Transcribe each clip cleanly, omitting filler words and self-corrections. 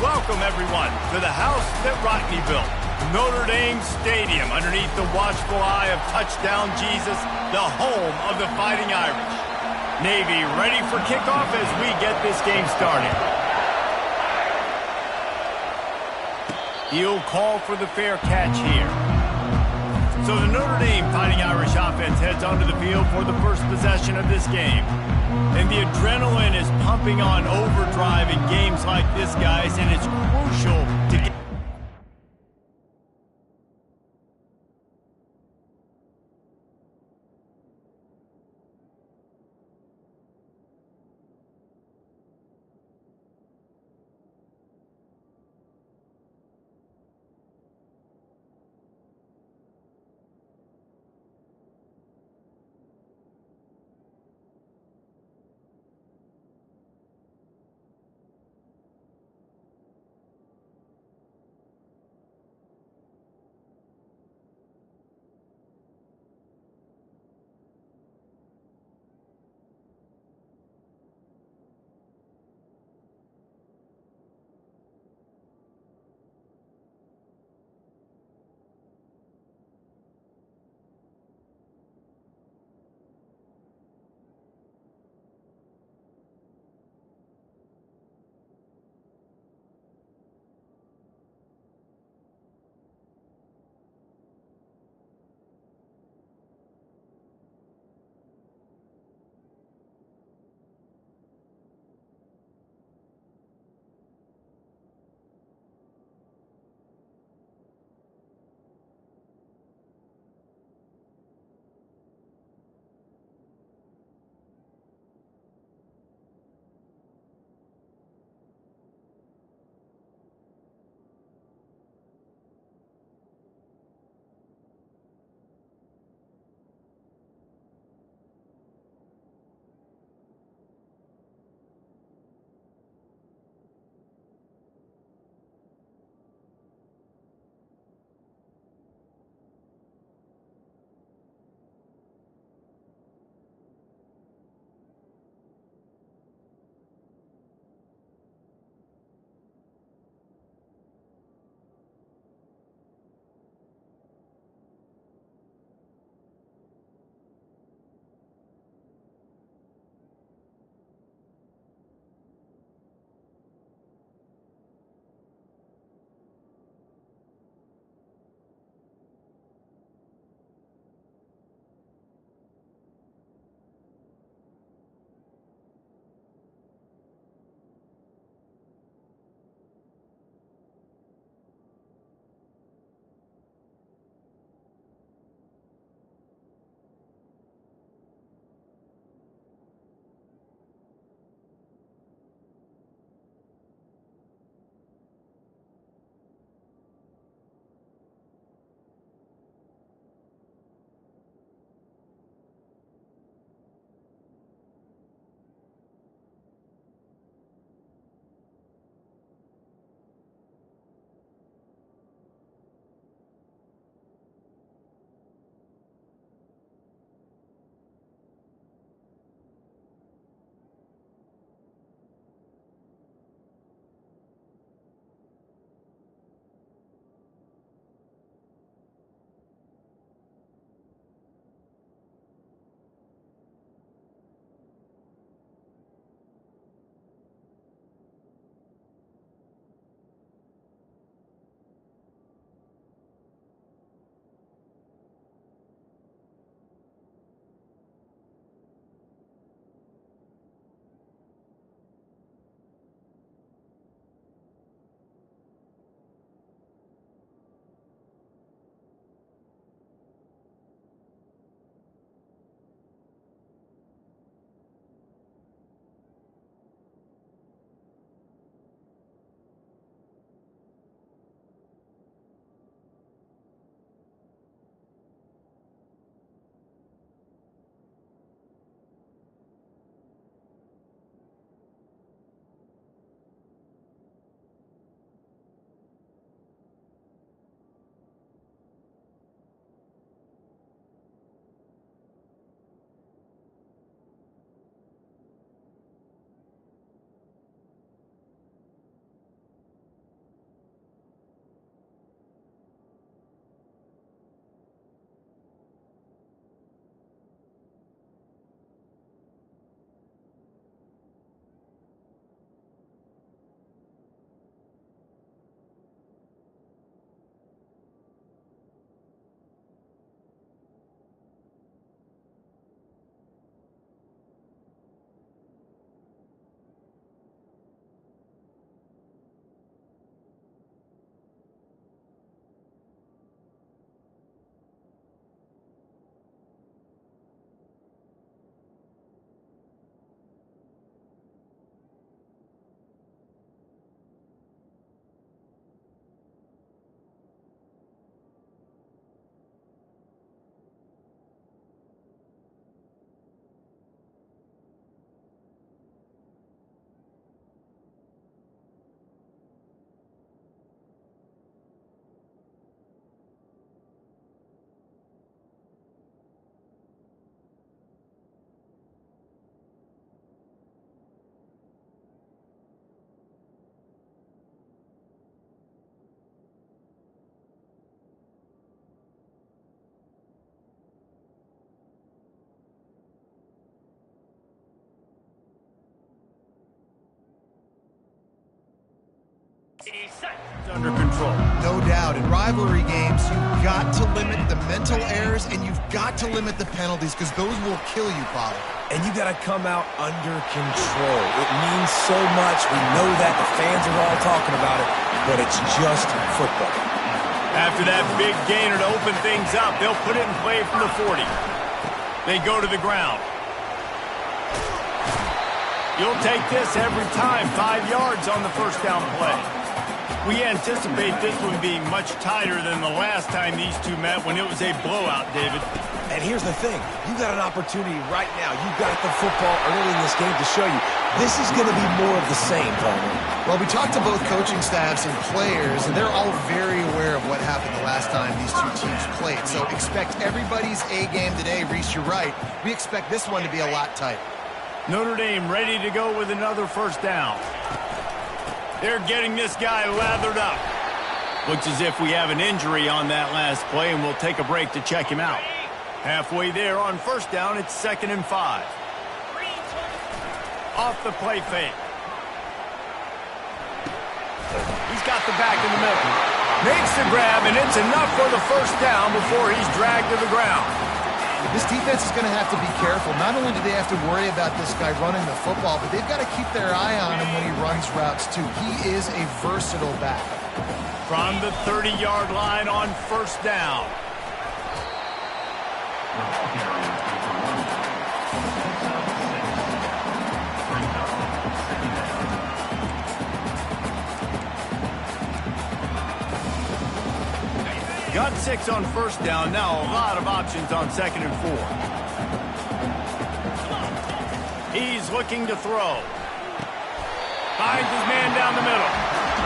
Welcome, everyone, to the house that Rodney built, Notre Dame Stadium, underneath the watchful eye of Touchdown Jesus, the home of the Fighting Irish. Navy ready for kickoff as we get this game started. He'll call for the fair catch here. So the Notre Dame Fighting Irish offense heads onto the field for the first possession of this game. And the adrenaline is pumping on overdrive in games like this, guys, and it's crucial to get... Under control. No doubt. In rivalry games, you've got to limit the mental errors and you've got to limit the penalties because those will kill you, Polly. And you got to come out under control. It means so much. We know that. The fans are all talking about it, but it's just football. After that big gainer to open things up, they'll put it in play from the 40. They go to the ground. You'll take this every time. 5 yards on the first down play. We anticipate this one being much tighter than the last time these two met when it was a blowout, David. And here's the thing. You got an opportunity right now. You got the football early in this game to show you this is going to be more of the same, Palmer. Well, we talked to both coaching staffs and players, and they're all very aware of what happened the last time these two teams played. So expect everybody's A game today. Reese, you're right. We expect this one to be a lot tighter. Notre Dame ready to go with another first down. They're getting this guy lathered up. Looks as if we have an injury on that last play, and we'll take a break to check him out. Halfway there on first down, it's 2nd and 5. Off the play fake. He's got the back in the middle. Makes the grab, and it's enough for the first down before he's dragged to the ground. This defense is going to have to be careful. Not only do they have to worry about this guy running the football, but they've got to keep their eye on him when he runs routes, too. He is a versatile back. From the 30-yard line on first down. Got 6 on first down. Now a lot of options on 2nd and 4. He's looking to throw. Finds his man down the middle.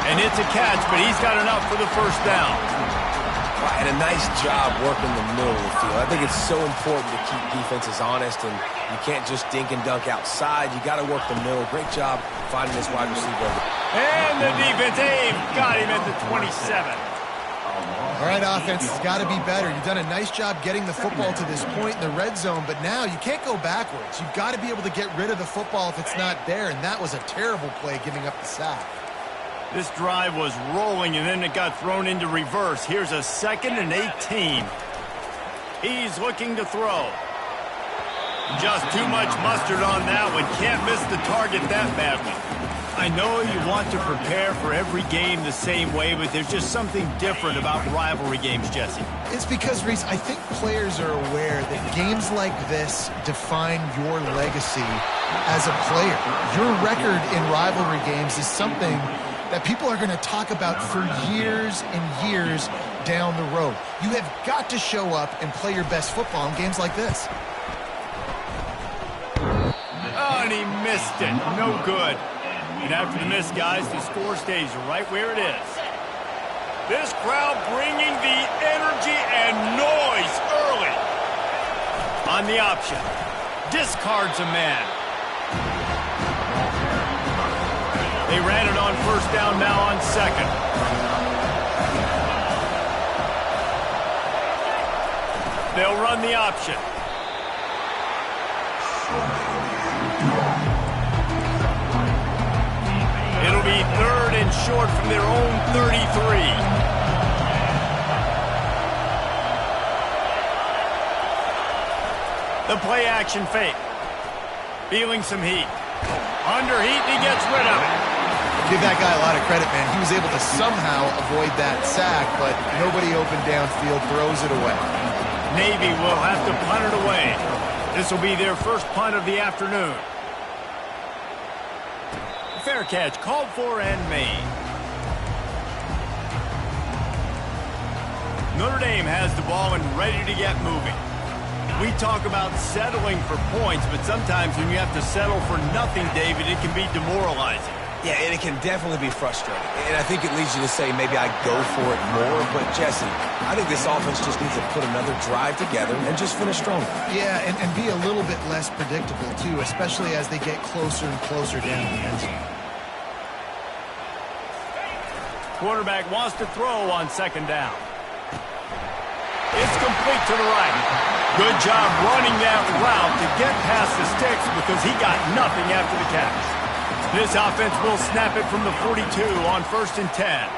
And it's a catch, but he's got enough for the first down. And a nice job working the middle of the field. I think it's so important to keep defenses honest, and you can't just dink and dunk outside. You got to work the middle. Great job finding this wide receiver. And the defense got him at the 27. All right, offense, it's got to be better. You've done a nice job getting the football to this point in the red zone, but now you can't go backwards. You've got to be able to get rid of the football if it's not there, and that was a terrible play giving up the sack. This drive was rolling, and then it got thrown into reverse. Here's a 2nd and 18. He's looking to throw. Just too much mustard on that one. Can't miss the target that badly. I know you want to prepare for every game the same way, but there's just something different about rivalry games, Jesse. It's because, Reese, I think players are aware that games like this define your legacy as a player. Your record in rivalry games is something that people are going to talk about for years and years down the road. You have got to show up and play your best football in games like this. Oh, and he missed it. No good. And after the miss, guys, the score stays right where it is. This crowd bringing the energy and noise early. On the option. Discards a man. They ran it on first down, now on 2nd. They'll run the option. It'll be 3rd and short from their own 33. The play action fake. Feeling some heat. Under heat, and he gets rid of it. Give that guy a lot of credit, man. He was able to somehow avoid that sack, but nobody open downfield, throws it away. Navy will have to punt it away. This will be their first punt of the afternoon. Fair catch called for and made. Notre Dame has the ball and ready to get moving. We talk about settling for points, but sometimes when you have to settle for nothing, David, it can be demoralizing. Yeah, and it can definitely be frustrating. And I think it leads you to say maybe I go for it more. But, Jesse, I think this offense just needs to put another drive together and just finish strong. Yeah, and be a little bit less predictable, too, especially as they get closer and closer down the end zone. Quarterback wants to throw on 2nd down. It's complete to the right. Good job running that route to get past the sticks because he got nothing after the catch. This offense will snap it from the 42 on 1st and 10.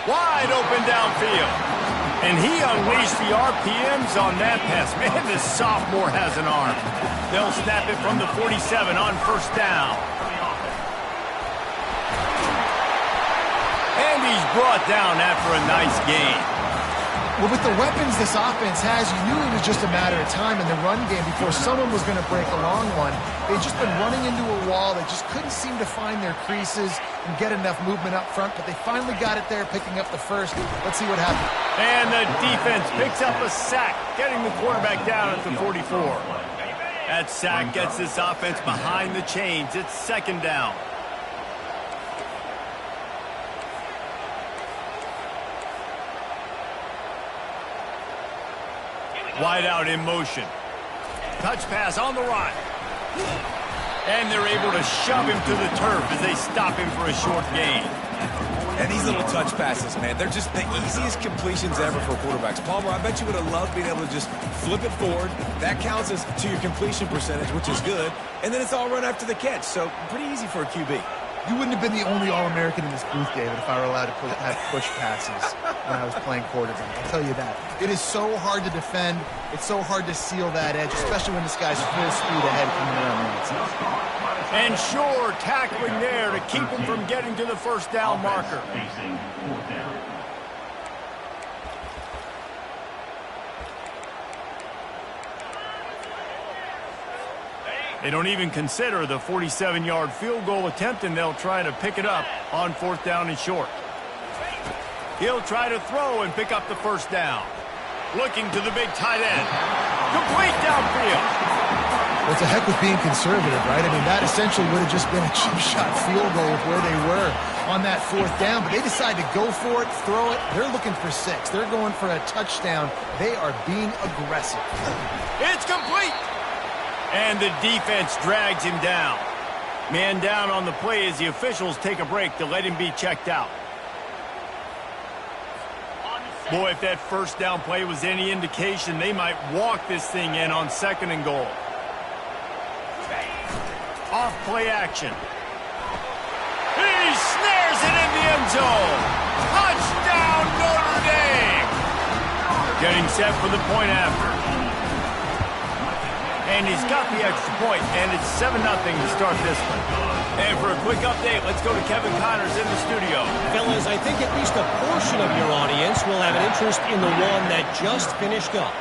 Wide open downfield. And he unleashed the RPMs on that pass. Man, this sophomore has an arm. They'll snap it from the 47 on 1st down. And he's brought down after a nice gain. Well, with the weapons this offense has, you knew it was just a matter of time in the run game before someone was going to break a long one. They'd just been running into a wall. They just couldn't seem to find their creases and get enough movement up front, but they finally got it there, picking up the first. Let's see what happens. And the defense picks up a sack, getting the quarterback down at the 44. That sack gets this offense behind the chains. It's 2nd down. Wide out in motion. Touch pass on the right. And they're able to shove him to the turf as they stop him for a short gain. And these little touch passes, man, they're just the easiest completions ever for quarterbacks. Palmer, I bet you would have loved being able to just flip it forward. That counts as to your completion percentage, which is good. And then it's all run after the catch, so pretty easy for a QB. You wouldn't have been the only All-American in this booth, David, if I were allowed to have push passes when I was playing quarterback. I'll tell you that. It is so hard to defend. It's so hard to seal that edge, especially when this guy's full speed ahead coming around the outside. And sure, tackling there to keep him from getting to the 1st down marker. They don't even consider the 47-yard field goal attempt, and they'll try to pick it up on 4th down and short. He'll try to throw and pick up the 1st down. Looking to the big tight end. Complete downfield. What's the heck with being conservative, right? I mean, that essentially would have just been a cheap shot field goal with where they were on that 4th down, but they decide to go for it, throw it. They're looking for 6. They're going for a touchdown. They are being aggressive. It's complete. And the defense drags him down. Man down on the play as the officials take a break to let him be checked out. Boy, if that 1st down play was any indication, they might walk this thing in on 2nd and goal. Off play action. He snares it in the end zone. Touchdown, Notre Dame. Getting set for the point after. And he's got the extra point, and it's 7-0 to start this one. And for a quick update, let's go to Kevin Connors in the studio. Fellas, I think at least a portion of your audience will have an interest in the one that just finished up.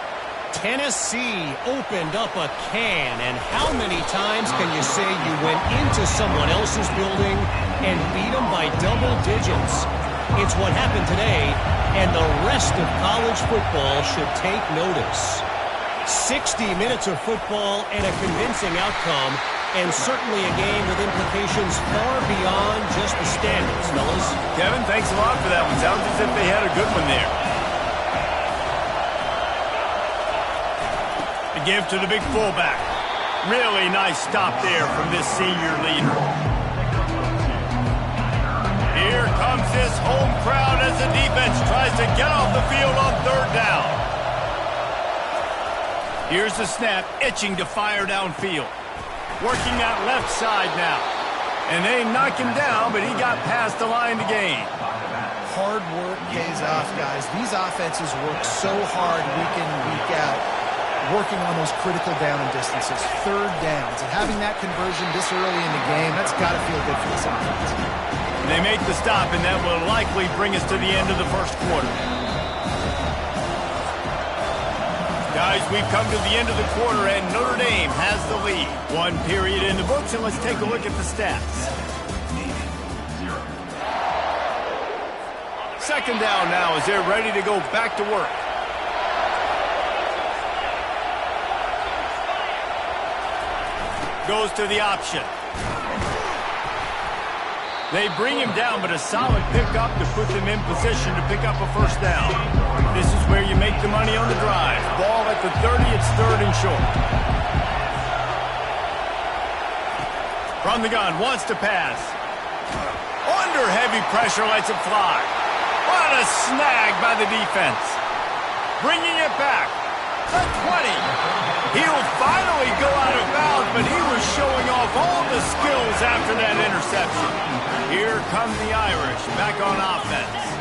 Tennessee opened up a can, and how many times can you say you went into someone else's building and beat them by double digits? It's what happened today, and the rest of college football should take notice. 60 minutes of football and a convincing outcome, and certainly a game with implications far beyond just the standings, fellas. Kevin, thanks a lot for that one. Sounds as if they had a good one there. The give to the big fullback. Really nice stop there from this senior leader. Here comes this home crowd as the defense tries to get off the field on 3rd down. Here's the snap, itching to fire downfield. Working that left side now. And they knock him down, but he got past the line to gain. Hard work pays off, guys. These offenses work so hard week in and week out, working on those critical down and distances, 3rd downs. And having that conversion this early in the game, that's got to feel good for this offense. They make the stop, and that will likely bring us to the end of the 1st quarter. Guys, we've come to the end of the quarter, and Notre Dame has the lead. 1 period in the books, and let's take a look at the stats. 2nd down now as they're ready to go back to work. Goes to the option. They bring him down, but a solid pickup to put them in position to pick up a 1st down. This is where you make the money on the drive. Ball at the 30, it's 3rd and short. From the gun, wants to pass. Under heavy pressure, lets it fly. What a snag by the defense. Bringing it back. The 20. He'll finally go out of bounds, but he was showing off all the skills after that interception. Here come the Irish back on offense.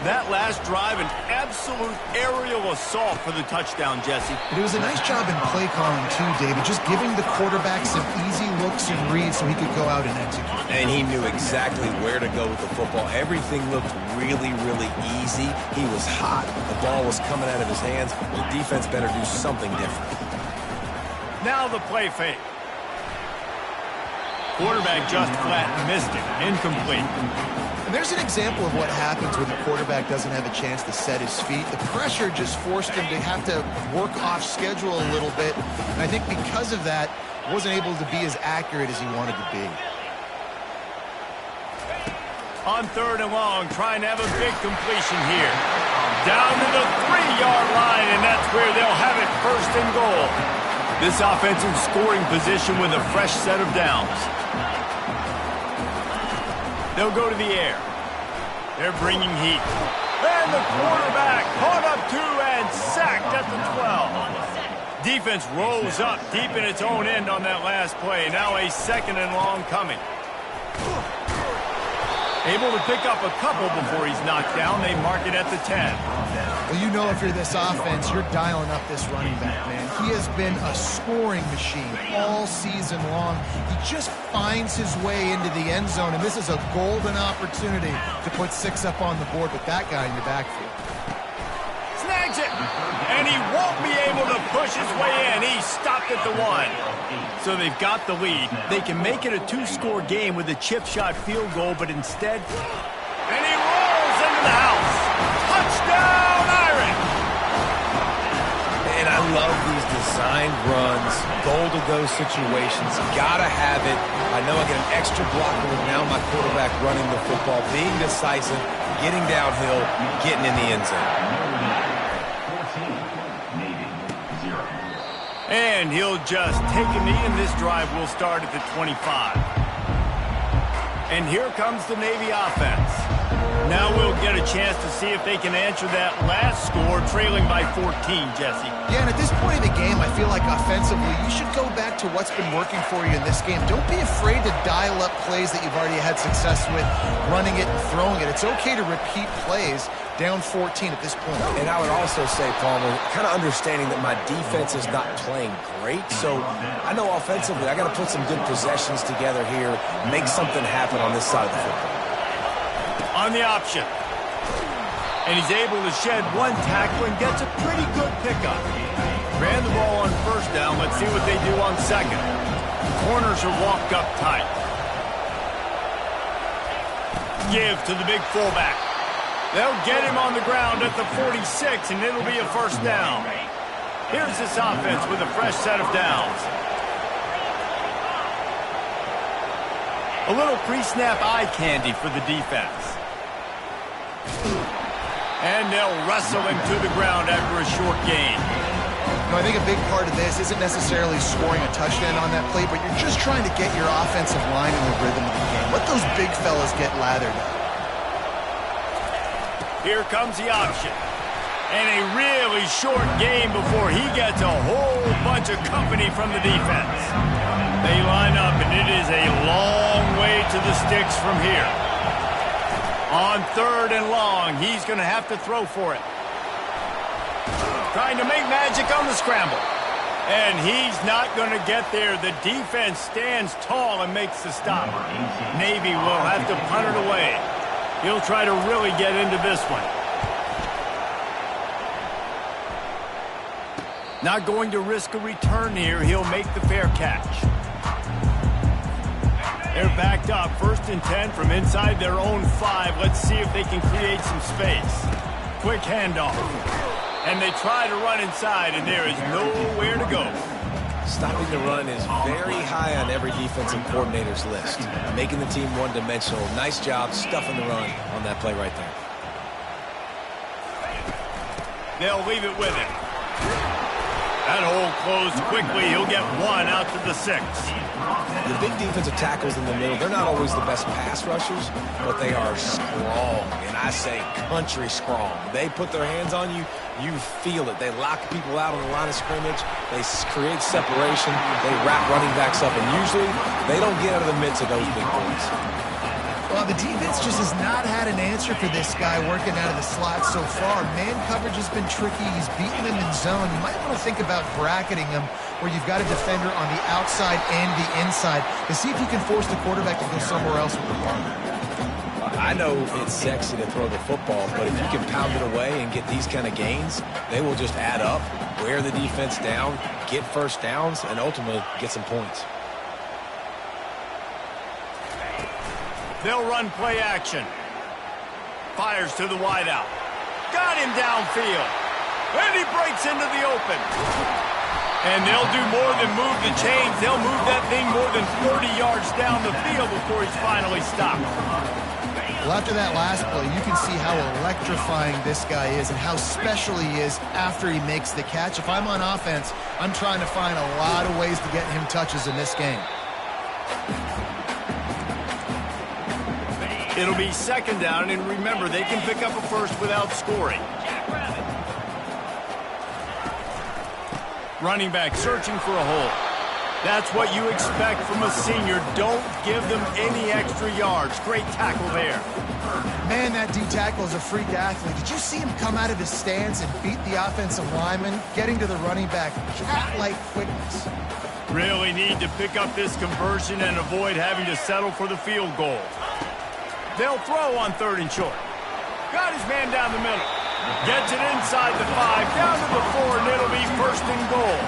That last drive, an absolute aerial assault for the touchdown, Jesse. But it was a nice job in play calling too, David, just giving the quarterback some easy looks and reads so he could go out and execute. And he knew exactly where to go with the football. Everything looked really, really easy. He was hot. The ball was coming out of his hands. The defense better do something different. Now the play fake. Quarterback just flat missed it. Incomplete. And there's an example of what happens when the quarterback doesn't have a chance to set his feet. The pressure just forced him to have to work off schedule a little bit. And I think because of that, wasn't able to be as accurate as he wanted to be. On 3rd and long, trying to have a big completion here. Down to the 3-yard line, and that's where they'll have it 1st and goal. This offensive scoring position with a fresh set of downs. They'll go to the air. They're bringing heat. And the quarterback caught up 2 and sacked at the 12. Defense rolls up deep in its own end on that last play. Now a 2nd and long coming. Able to pick up a couple before he's knocked down. They mark it at the 10. Well, you know if you're this offense, you're dialing up this running back, man. He has been a scoring machine all season long. He just finds his way into the end zone, and this is a golden opportunity to put 6 up on the board with that guy in the backfield. Snags it, and he won't be able to push his way in. He stopped at the 1. So they've got the lead. They can make it a 2-score game with a chip shot field goal, but instead, and he rolls into the house. Touchdown, Irish! And I love these designed runs, goal-to-go situations. Gotta have it. I know I get an extra blocker with now my quarterback running the football, being decisive, getting downhill, getting in the end zone. And he'll just take a knee, and this drive will start at the 25. And here comes the Navy offense. Now we'll get a chance to see if they can answer that last score, trailing by 14, Jesse. Yeah, and at this point in the game, I feel like offensively, you should go back to what's been working for you in this game. Don't be afraid to dial up plays that you've already had success with, running it and throwing it. It's okay to repeat plays down 14 at this point. And I would also say, Palmer, kind of understanding that my defense is not playing great, so I know offensively I got to put some good possessions together here, make something happen on this side of the football. On the option. And he's able to shed 1 tackle and gets a pretty good pickup. Ran the ball on 1st down. Let's see what they do on 2nd. Corners are walked up tight. Give to the big fullback. They'll get him on the ground at the 46, and it'll be a 1st down. Here's this offense with a fresh set of downs. A little pre-snap eye candy for the defense. And they'll wrestle him to the ground after a short gain. I think a big part of this isn't necessarily scoring a touchdown on that play, but you're just trying to get your offensive line in the rhythm of the game. Let those big fellas get lathered up. Here comes the option. And a really short game before he gets a whole bunch of company from the defense. They line up, and it is a long way to the sticks from here. On 3rd and long, he's going to have to throw for it. Trying to make magic on the scramble. And he's not going to get there. The defense stands tall and makes the stop. Navy will have to punt it away. He'll try to really get into this one. Not going to risk a return here. He'll make the fair catch. They're backed up. 1st and 10 from inside their own 5. Let's see if they can create some space. Quick handoff. And they try to run inside, and there is nowhere to go. Stopping the run is very high on every defensive coordinator's list. Making the team one-dimensional. Nice job stuffing the run on that play right there. They'll leave it with him. That hole closed quickly. He'll get 1 out to the 6. The big defensive tackles in the middle, they're not always the best pass rushers, but they are strong, and I say country strong. They put their hands on you, You feel it. They lock people out on the line of scrimmage. They create separation. They wrap running backs up, and usually they don't get out of the midst of those big boys. Well, the defense just has not had an answer for this guy working out of the slot so far. Man coverage has been tricky. He's beaten them in zone. You might want to think about bracketing him where you've got a defender on the outside and the inside to see if you can force the quarterback to go somewhere else with the ball. I know it's sexy to throw the football, but if you can pound it away and get these kind of gains, they will just add up, wear the defense down, get first downs, and ultimately get some points. They'll run play action. Fires to the wideout. Got him downfield. And he breaks into the open. And they'll do more than move the chains. They'll move that thing more than 30 yards down the field before he's finally stopped. Well, after that last play, you can see how electrifying this guy is and how special he is after he makes the catch. If I'm on offense, I'm trying to find a lot of ways to get him touches in this game. It'll be second down, and remember, they can pick up a first without scoring. Running back searching for a hole. That's what you expect from a senior. Don't give them any extra yards. Great tackle there. Man, that D-tackle is a freak athlete. Did you see him come out of his stance and beat the offensive lineman, getting to the running back? Cat-like quickness. Really need to pick up this conversion and avoid having to settle for the field goal. They'll throw on 3rd and short. Got his man down the middle. Gets it inside the 5, down to the 4, and it'll be 1st and goal.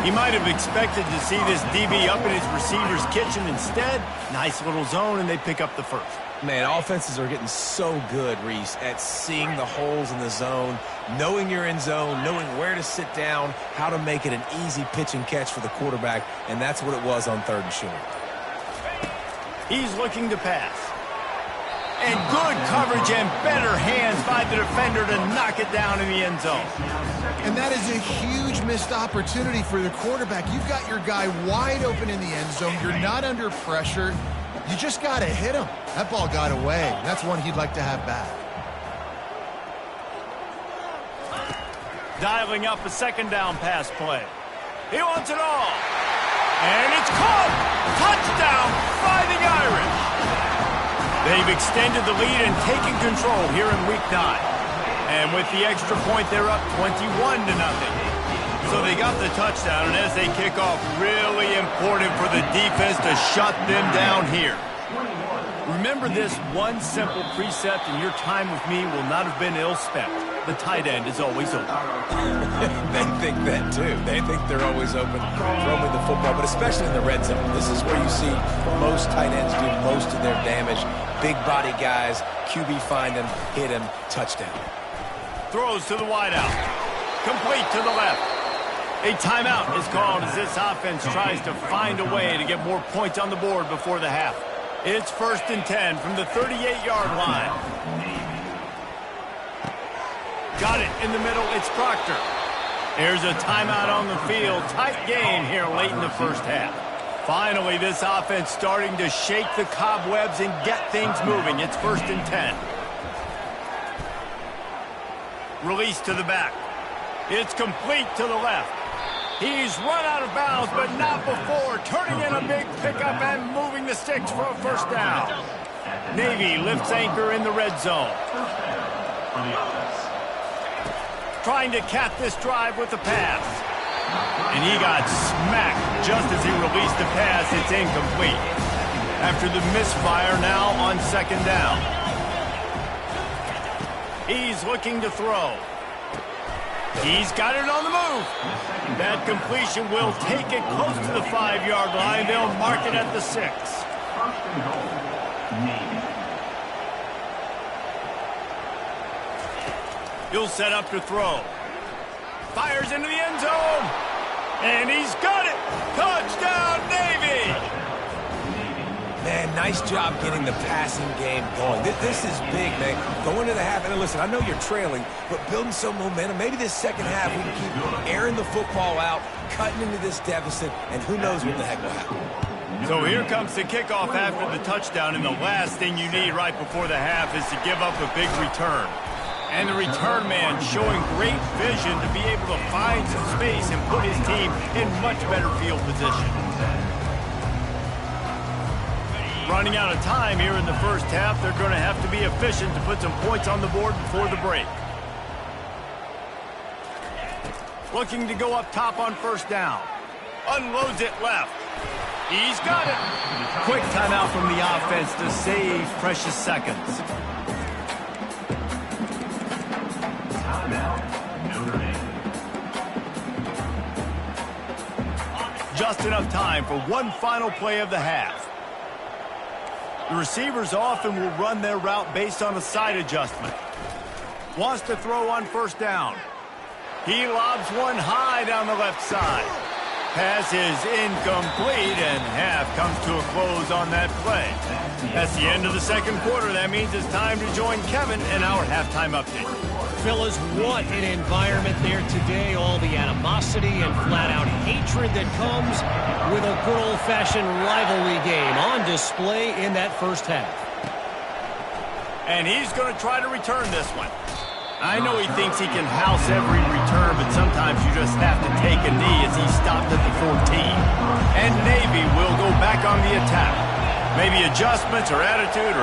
He might have expected to see this DB up in his receiver's kitchen. Instead, nice little zone, and they pick up the first. Man, offenses are getting so good, Reese, at seeing the holes in the zone, knowing you're in zone, knowing where to sit down, how to make it an easy pitch and catch for the quarterback, and that's what it was on 3rd and short. He's looking to pass. And good coverage and better hands by the defender to knock it down in the end zone. And that is a huge missed opportunity for the quarterback. You've got your guy wide open in the end zone. You're not under pressure. You just got to hit him. That ball got away. That's one he'd like to have back. Dialing up a 2nd down pass play. He wants it all. And it's caught. Touchdown, Fighting Irish. They've extended the lead and taken control here in Week 9. And with the extra point, they're up 21-0. So they got the touchdown, and as they kick off, really important for the defense to shut them down here. Remember this one simple precept, and your time with me will not have been ill-spent. The tight end is always open. They think that, too. They think they're always open. Throw me the football, but especially in the red zone. This is where you see most tight ends do most of their damage. Big body guys, QB find him, hit him, touchdown. Throws to the wideout. Complete to the left. A timeout is called as this offense tries to find a way to get more points on the board before the half. It's 1st and 10 from the 38-yard line. Got it in the middle. It's Proctor. There's a timeout on the field. Tight game here late in the first half. Finally, this offense starting to shake the cobwebs and get things moving. It's 1st and 10. Release to the back. It's complete to the left. He's run out of bounds, but not before. Turning in a big pickup and moving the sticks for a 1st down. Navy lifts anchor in the red zone. Trying to cap this drive with the pass. And he got smacked just as he released the pass. It's incomplete. After the misfire, now on 2nd down. He's looking to throw. He's got it on the move. That completion will take it close to the 5-yard line. They'll mark it at the 6. He'll set up to throw. Fires into the end zone. And he's got it. Touchdown, Navy. Man, nice job getting the passing game going. This is big, man. Going to the half, and listen, I know you're trailing, but building some momentum. Maybe this second half we can keep airing the football out, cutting into this deficit, and who knows what the heck will happen. So here comes the kickoff after the touchdown, and the last thing you need right before the half is to give up a big return. And the return man showing great vision to be able to find some space and put his team in much better field position. Running out of time here in the first half, they're going to have to be efficient to put some points on the board before the break. Looking to go up top on first down. Unloads it left. He's got it. Quick timeout from the offense to save precious seconds. Just enough time for one final play of the half. The receivers often will run their route based on a side adjustment. Wants to throw on first down. He lobs one high down the left side. Pass is incomplete, and half comes to a close on that play. That's the end of the second quarter. That means it's time to join Kevin in our halftime update. Fellas, what an environment there today. All the animosity and flat-out hatred that comes with a good old-fashioned rivalry game on display in that first half. And he's going to try to return this one. I know he thinks he can house every return, but sometimes you just have to take a knee as he stopped at the 14. And Navy will go back on the attack. Maybe adjustments or attitude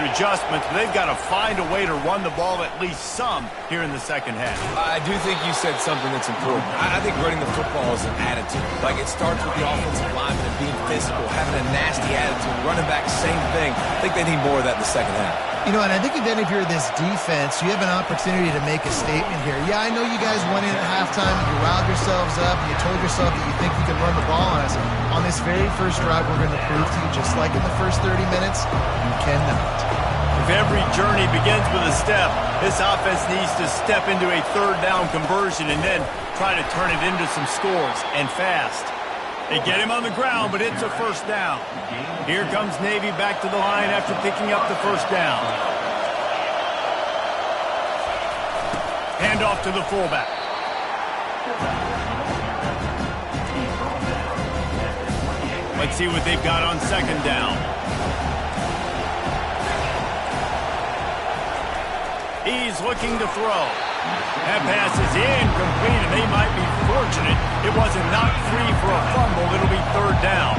adjustments, but they've got to find a way to run the ball at least some here in the second half. I do think you said something that's important. I think running the football is an attitude. Like, it starts with the offensive lineman and being physical, having a nasty attitude. Running back, same thing. I think they need more of that in the second half. You know, and I think even if you're this defense, you have an opportunity to make a statement here. Yeah, I know you guys went in at halftime and you riled yourselves up and you told yourself that you think you can run the ball on us. On this very first drive, we're going to prove to you, just like in the first 30 minutes, you cannot. If every journey begins with a step, this offense needs to step into a third down conversion and then try to turn it into some scores, and fast. They get him on the ground, but it's a first down. Here comes Navy back to the line after picking up the first down. Hand off to the fullback. Let's see what they've got on second down. He's looking to throw. That pass is incomplete, and they might be fortunate it wasn't knocked free for a fumble. It'll be third down.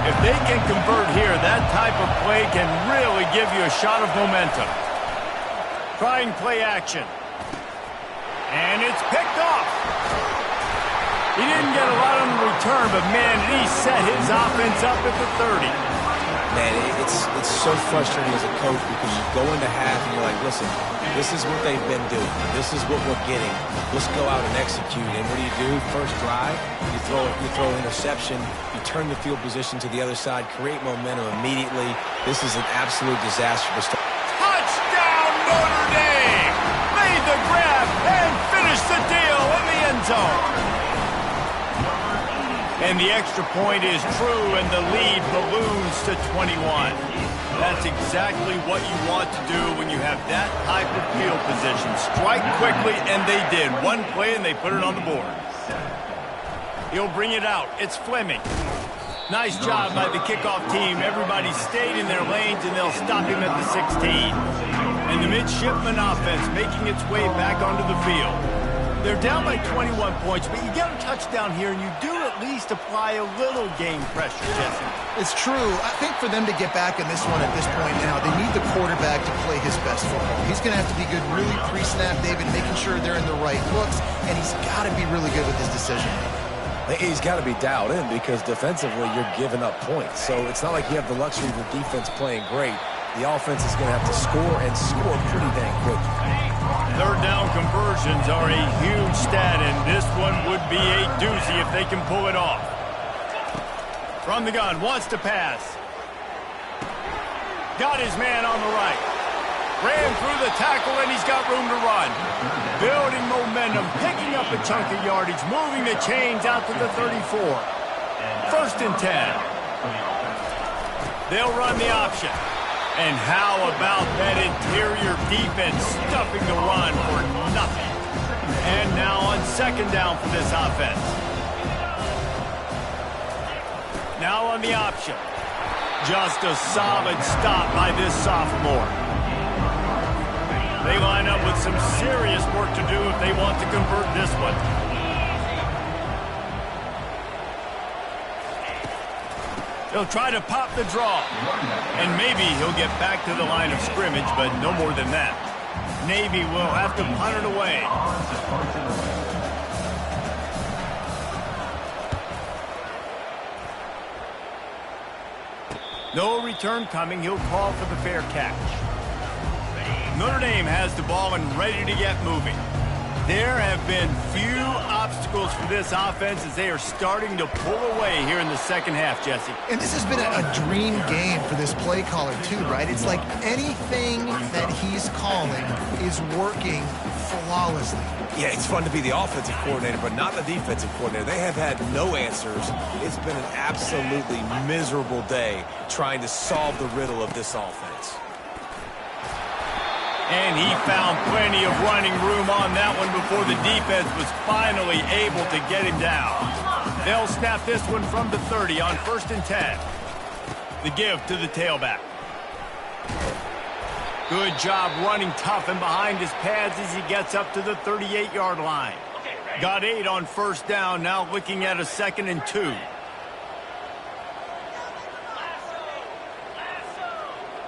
If they can convert here, that type of play can really give you a shot of momentum. Trying play action. And it's picked off. He didn't get a lot on the return, but, man, he set his offense up at the 30. Man, it's so frustrating as a coach because you go into half and you're like, listen, this is what they've been doing. This is what we're getting. Let's go out and execute. And what do? First drive, you throw an interception, you turn the field position to the other side, create momentum immediately. This is an absolute disaster to start. Touchdown, Notre Dame! Made the grab and finished the deal in the end zone. And the extra point is true, and the lead balloons to 21. That's exactly what you want to do when you have that type of field position. Strike quickly, and they did. One play, and they put it on the board. He'll bring it out. It's Fleming. Nice job by the kickoff team. Everybody stayed in their lanes, and they'll stop him at the 16. And the midshipman offense making its way back onto the field. They're down by 21 points, but you get a touchdown here, and you do at least apply a little game pressure, Jesse. It's true. I think for them to get back in this one at this point now, they need the quarterback to play his best football. He's going to have to be good really pre-snap, David, making sure they're in the right looks, and he's got to be really good with his decision. He's got to be dialed in because defensively you're giving up points. So it's not like you have the luxury of the defense playing great. The offense is going to have to score and score pretty dang quick. Third down conversions are a huge stat, and this one would be a doozy if they can pull it off. From the gun, wants to pass. Got his man on the right. Ran through the tackle, and he's got room to run. Building momentum, picking up a chunk of yardage, moving the chains out to the 34. First and 10. They'll run the option. And how about that interior defense stuffing the run for nothing? And now on second down for this offense. Now on the option. Just a solid stop by this sophomore. They line up with some serious work to do if they want to convert this one. He'll try to pop the draw. And maybe he'll get back to the line of scrimmage, but no more than that. Navy will have to punt it away. No return coming. He'll call for the fair catch. Notre Dame has the ball and ready to get moving. There have been few obstacles for this offense as they are starting to pull away here in the second half, Jesse. And this has been a dream game for this play caller, too, right? It's like anything that he's calling is working flawlessly. Yeah, it's fun to be the offensive coordinator, but not the defensive coordinator. They have had no answers. It's been an absolutely miserable day trying to solve the riddle of this offense. And he found plenty of running room on that one before the defense was finally able to get him down. They'll snap this one from the 30 on 1st and 10. The give to the tailback. Good job running tough and behind his pads as he gets up to the 38-yard line. Got 8 on 1st down, now looking at a 2nd and 2.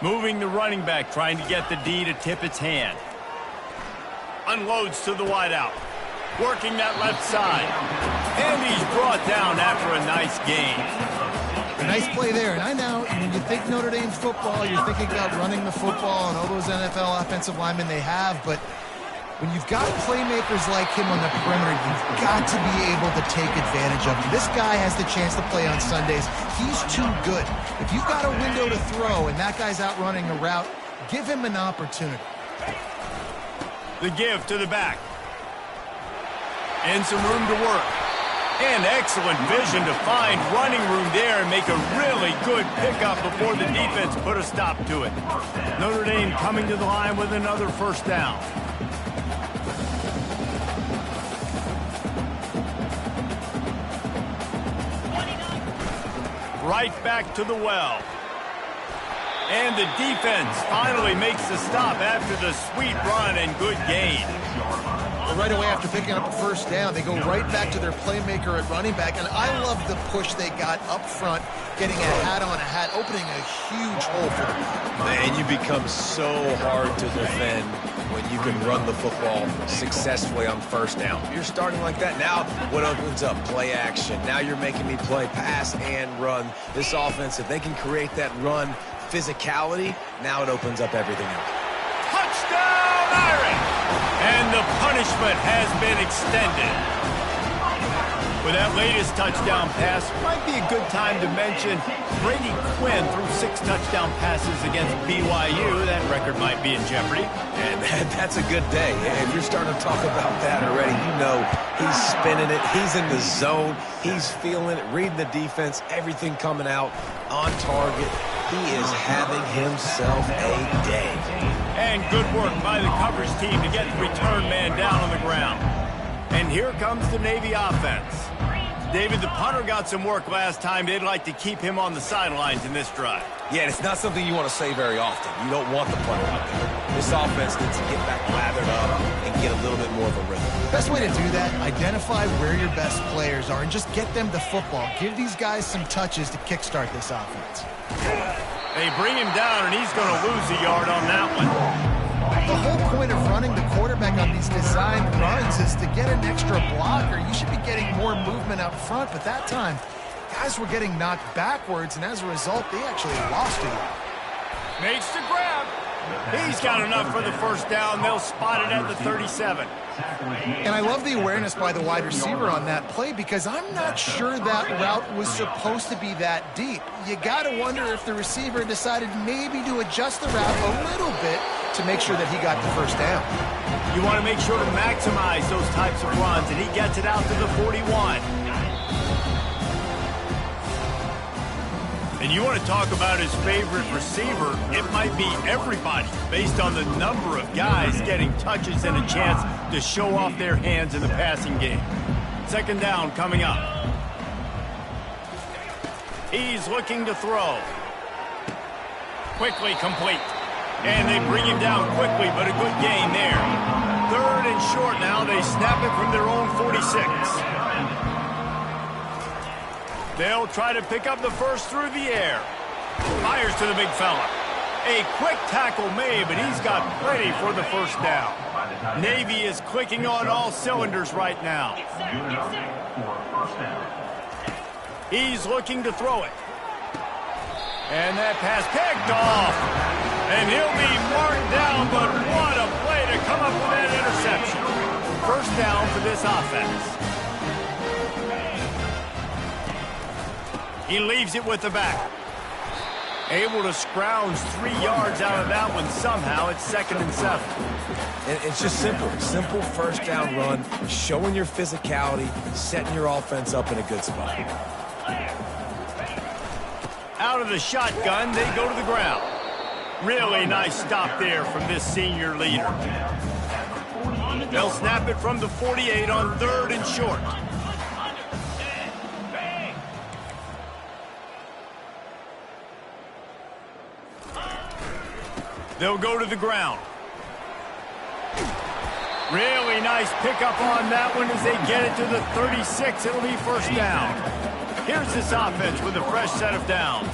Moving the running back, trying to get the D to tip its hand. Unloads to the wideout. Working that left side. And he's brought down after a nice gain. A nice play there. And I know when you think Notre Dame football, you're thinking about running the football and all those NFL offensive linemen they have. But when you've got playmakers like him on the perimeter, you've got to be able to take advantage of him. This guy has the chance to play on Sundays. He's too good. If you've got a window to throw and that guy's out running a route, give him an opportunity. The give to the back. And some room to work. And excellent vision to find running room there and make a really good pickup before the defense put a stop to it. Notre Dame coming to the line with another 1st down. Right back to the well. And the defense finally makes the stop after the sweet run and good gain. But right away after picking up a 1st down, they go right back to their playmaker at running back. And I love the push they got up front, getting a hat on a hat, opening a huge hole for them. Man, you become so hard to defend when you can run the football successfully on 1st down. You're starting like that. Now what opens up? Play action. Now you're making me play pass and run. This offense, if they can create that run physicality, now it opens up everything else. Touchdown, Irish! And the punishment has been extended. With that latest touchdown pass, might be a good time to mention Brady Quinn threw 6 touchdown passes against BYU. That record might be in jeopardy. And that's a good day. If you're starting to talk about that already, you know he's spinning it. He's in the zone. He's feeling it, reading the defense, everything coming out on target. He is having himself a day. And good work by the coverage team to get the return man down on the ground. And here comes the Navy offense. David, the punter got some work last time. They'd like to keep him on the sidelines in this drive. Yeah, it's not something you want to say very often. You don't want the punter out there. This offense needs to get back lathered up and get a little bit more of a rhythm. The best way to do that, identify where your best players are and just get them the football. Give these guys some touches to kickstart this offense. They bring him down, and he's going to lose a yard on that one. The whole point of running the quarterback on these designed runs is to get an extra blocker. You should be getting more movement up front, but that time, guys were getting knocked backwards, and as a result, they actually lost a yard. Makes the grab. He's got enough for the 1st down. They'll spot it at the 37. And I love the awareness by the wide receiver on that play because I'm not sure that route was supposed to be that deep. You got to wonder if the receiver decided maybe to adjust the route a little bit to make sure that he got the 1st down. You want to make sure to maximize those types of runs, and he gets it out to the 41. And you want to talk about his favorite receiver, it might be everybody based on the number of guys getting touches and a chance to show off their hands in the passing game. 2nd down coming up. He's looking to throw. Quickly complete. And they bring him down quickly, but a good gain there. 3rd and short now. They snap it from their own 46. They'll try to pick up the first through the air. Fires to the big fella. A quick tackle made, but he's got plenty for the first down. Navy is clicking on all cylinders right now. He's looking to throw it. And that pass picked off. And he'll be marked down, but what a play to come up with that interception. First down for this offense. He leaves it with the back. Able to scrounge 3 yards out of that one somehow. It's 2nd and 7. And it's just simple. Simple first down run, showing your physicality, setting your offense up in a good spot. Out of the shotgun, they go to the ground. Really nice stop there from this senior leader. They'll snap it from the 48 on 3rd and short. They'll go to the ground. Really nice pickup on that one as they get it to the 36. It'll be first down. Here's this offense with a fresh set of downs.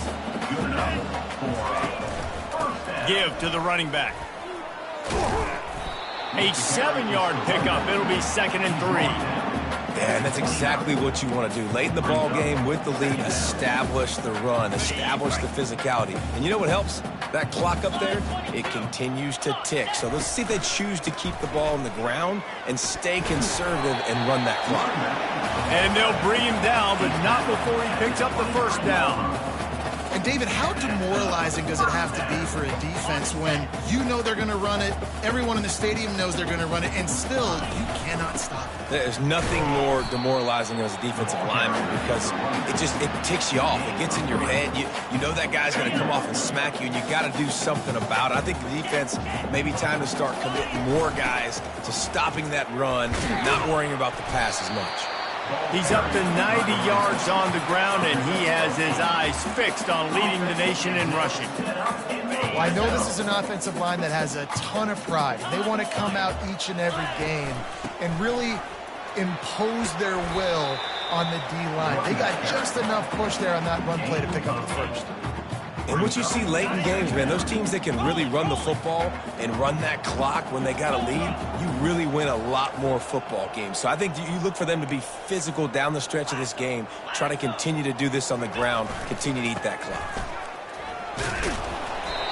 Give to the running back. A 7-yard pickup. It'll be 2nd and 3. Yeah, and that's exactly what you want to do. Late in the ball game with the lead, establish the run, establish the physicality. And you know what helps? That clock up there, it continues to tick. So let's see if they choose to keep the ball on the ground and stay conservative and run that clock. And they'll bring him down, but not before he picks up the first down. And, David, how demoralizing does it have to be for a defense when you know they're going to run it, everyone in the stadium knows they're going to run it, and still you cannot stop it? There's nothing more demoralizing as a defensive lineman because it ticks you off. It gets in your head. You know that guy's going to come off and smack you, and you got to do something about it. I think the defense may be time to start committing more guys to stopping that run, not worrying about the pass as much. He's up to 90 yards on the ground, and he has his eyes fixed on leading the nation in rushing. Well, I know this is an offensive line that has a ton of pride. They want to come out each and every game and really impose their will on the D-line. They got just enough push there on that run play to pick up the first. And what you see late in games, man, those teams that can really run the football and run that clock when they got a lead, you really win a lot more football games. So I think you look for them to be physical down the stretch of this game, try to continue to do this on the ground, continue to eat that clock.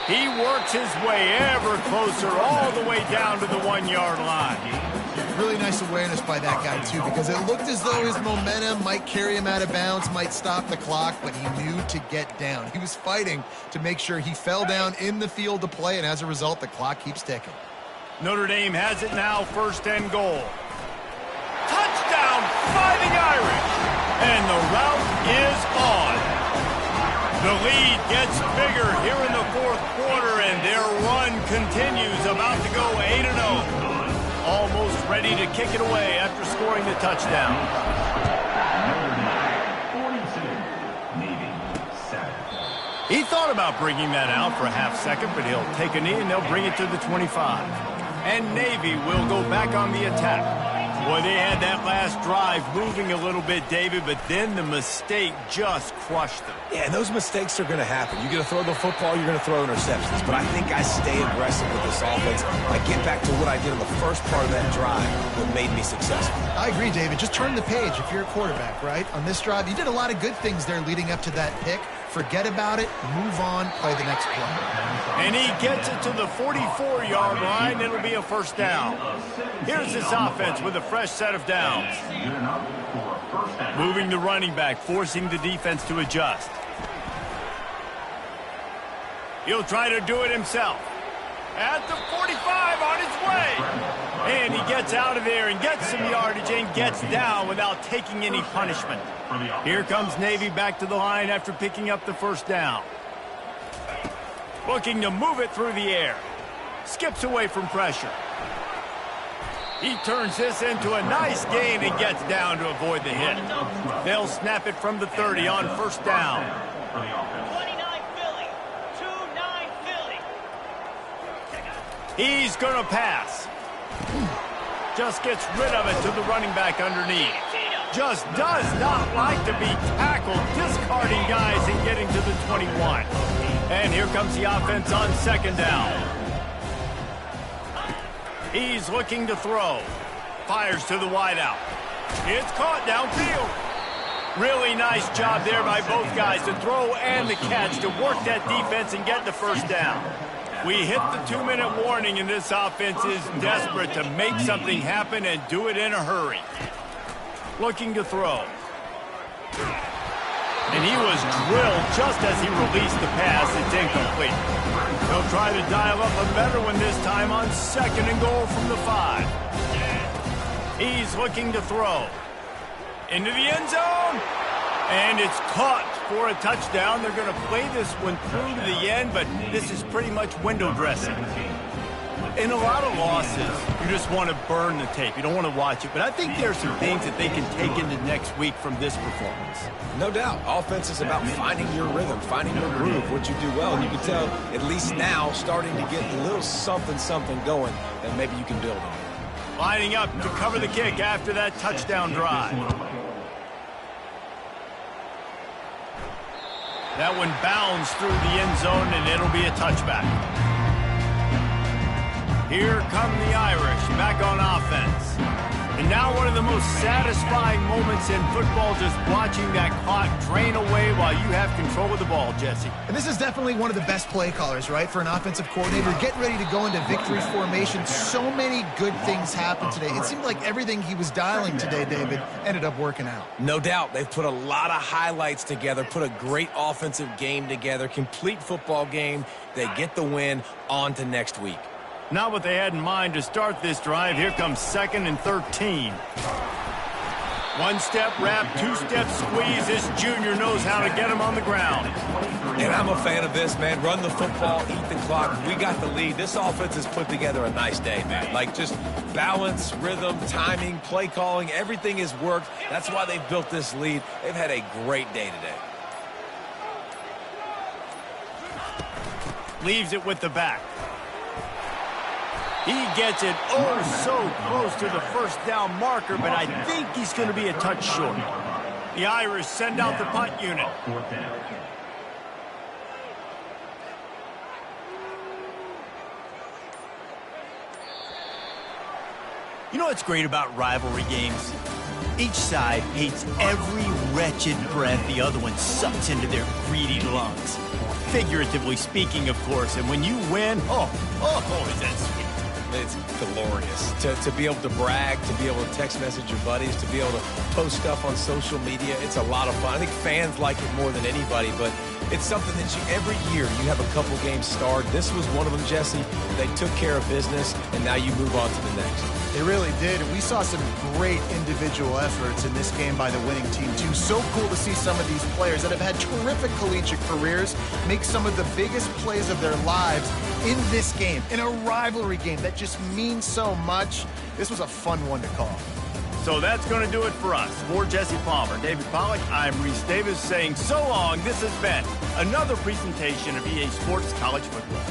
He works his way ever closer all the way down to the 1-yard line. Really nice awareness by that guy, too, because it looked as though his momentum might carry him out of bounds, might stop the clock, but he knew to get down. He was fighting to make sure he fell down in the field to play, and as a result, the clock keeps ticking. Notre Dame has it now, 1st and goal. Touchdown, Fighting Irish! And the route is on. The lead gets bigger here in the 4th quarter, and their run continues, about to go 8-0. Almost ready to kick it away after scoring the touchdown. He thought about bringing that out for a half second, but he'll take a knee and they'll bring it to the 25. And Navy will go back on the attack. Boy, they had that last drive moving a little bit, David, but then the mistake just crushed them. Yeah, and those mistakes are going to happen. You're going to throw the football, you're going to throw interceptions. But I think I stay aggressive with this offense. I get back to what I did in the first part of that drive that made me successful. I agree, David. Just turn the page if you're a quarterback, right? On this drive, you did a lot of good things there leading up to that pick. Forget about it, move on, play the next play. And he gets it to the 44-yard line. It'll be a first down. Here's this offense with a fresh set of downs. Moving the running back, forcing the defense to adjust. He'll try to do it himself. At the 45, on his way. And he gets out of there and gets some yardage and gets down without taking any punishment. Here comes Navy back to the line after picking up the first down. Looking to move it through the air. Skips away from pressure. He turns this into a nice gain and gets down to avoid the hit. They'll snap it from the 30 on first down. He's going to pass. Just gets rid of it to the running back underneath. Just does not like to be tackled, discarding guys and getting to the 21. And here comes the offense on second down. He's looking to throw. Fires to the wideout. It's caught downfield. Really nice job there by both guys to throw and the catch to work that defense and get the first down. We hit the 2-minute warning, and this offense is desperate to make something happen and do it in a hurry. Looking to throw. And he was drilled just as he released the pass. It's incomplete. He'll try to dial up a better one this time on 2nd and goal from the 5. He's looking to throw. Into the end zone. And it's caught for a touchdown. They're going to play this one through to the end, but this is pretty much window dressing. In a lot of losses, you just want to burn the tape. You don't want to watch it. But I think there's some things that they can take into next week from this performance. No doubt. Offense is about finding your rhythm, finding your groove, what you do well. And you can tell, at least now, starting to get a little something going that maybe you can build on. Lining up to cover the kick after that touchdown drive. That one bounds through the end zone, and it'll be a touchback. Here come the Irish back on offense. And now one of the most satisfying moments in football, just watching that clock drain away while you have control of the ball, Jesse. And this is definitely one of the best play callers, right, for an offensive coordinator. Getting ready to go into victory formation. So many good things happened today. It seemed like everything he was dialing today, David, ended up working out. No doubt. They've put a lot of highlights together, put a great offensive game together, complete football game. They get the win. On to next week. Not what they had in mind to start this drive. Here comes 2nd and 13. One-step wrap, two-step squeeze. This junior knows how to get him on the ground. And I'm a fan of this, man. Run the football, eat the clock. We got the lead. This offense has put together a nice day, man. Like, just balance, rhythm, timing, play calling. Everything has worked. That's why they've built this lead. They've had a great day today. Leaves it with the back. He gets it so close to the first down marker, but I think he's going to be a touch short. The Irish send out the punt unit. You know what's great about rivalry games? Each side hates every wretched breath the other one sucks into their greedy lungs. Figuratively speaking, of course, and when you win, oh, is that sweet. It's glorious to be able to brag, to be able to text message your buddies, to be able to post stuff on social media. It's a lot of fun. I think fans like it more than anybody, but it's something that every year you have a couple games starred. This was one of them, Jesse. They took care of business, and now you move on to the next. They really did, and we saw some great individual efforts in this game by the winning team, too. So cool to see some of these players that have had terrific collegiate careers make some of the biggest plays of their lives in this game, in a rivalry game that just means so much. This was a fun one to call. So that's going to do it for us. For Jesse Palmer, David Pollack, I'm Reese Davis saying so long. This has been another presentation of EA Sports College Football.